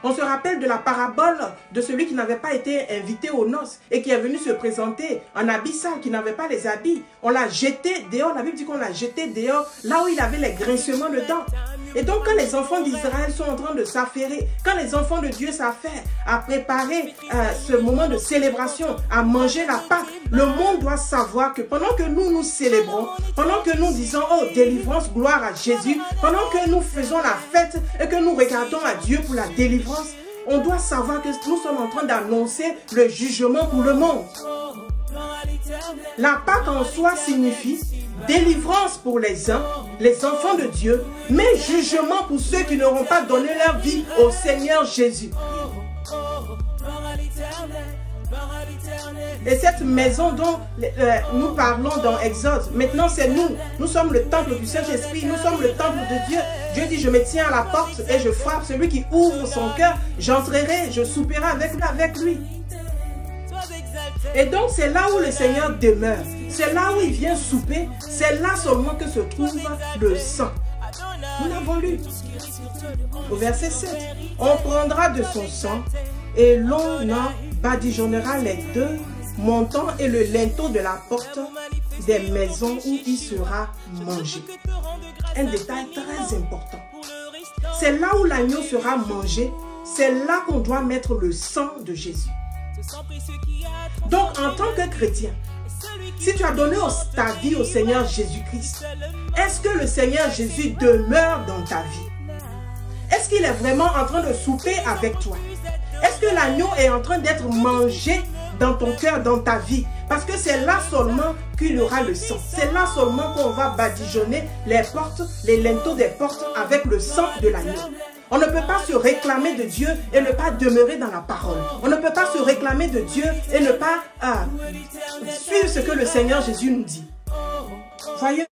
On se rappelle de la parabole de celui qui n'avait pas été invité aux noces et qui est venu se présenter en habit sale, qui n'avait pas les habits. On l'a jeté dehors, la Bible dit qu'on l'a jeté dehors, là où il avait les grincements de dents. Et donc quand les enfants d'Israël sont en train de s'affairer, quand les enfants de Dieu s'affairent à préparer ce moment de célébration, à manger la Pâque, le monde doit savoir que pendant que nous célébrons, pendant que nous disons « Oh, délivrance, gloire à Jésus », pendant que nous faisons la fête et que nous regardons à Dieu pour la délivrance, on doit savoir que nous sommes en train d'annoncer le jugement pour le monde. La Pâque en soi signifie délivrance pour les uns, les enfants de Dieu, mais jugement pour ceux qui n'auront pas donné leur vie au Seigneur Jésus. Et cette maison dont nous parlons dans Exode, maintenant c'est nous. Nous sommes le temple du Saint-Esprit, nous sommes le temple de Dieu. Dieu dit, je me tiens à la porte et je frappe. Celui qui ouvre son cœur, j'entrerai, je souperai avec lui. Et donc c'est là où le Seigneur demeure. C'est là où il vient souper. C'est là seulement que se trouve le sang. Nous l'avons lu. Au verset 7. On prendra de son sang et l'on en badigeonnera les deux montants et le linteau de la porte des maisons où il sera mangé. Un détail très important. C'est là où l'agneau sera mangé. C'est là qu'on doit mettre le sang de Jésus. Donc en tant que chrétien, si tu as donné ta vie au Seigneur Jésus-Christ, est-ce que le Seigneur Jésus demeure dans ta vie? Est-ce qu'il est vraiment en train de souper avec toi? Est-ce que l'agneau est en train d'être mangé dans ton cœur, dans ta vie? Parce que c'est là seulement qu'il y aura le sang. C'est là seulement qu'on va badigeonner les portes, les linteaux des portes avec le sang de l'agneau. On ne peut pas se réclamer de Dieu et ne pas demeurer dans la parole. On ne peut pas se réclamer de Dieu et ne pas suivre ce que le Seigneur Jésus nous dit. Voyez.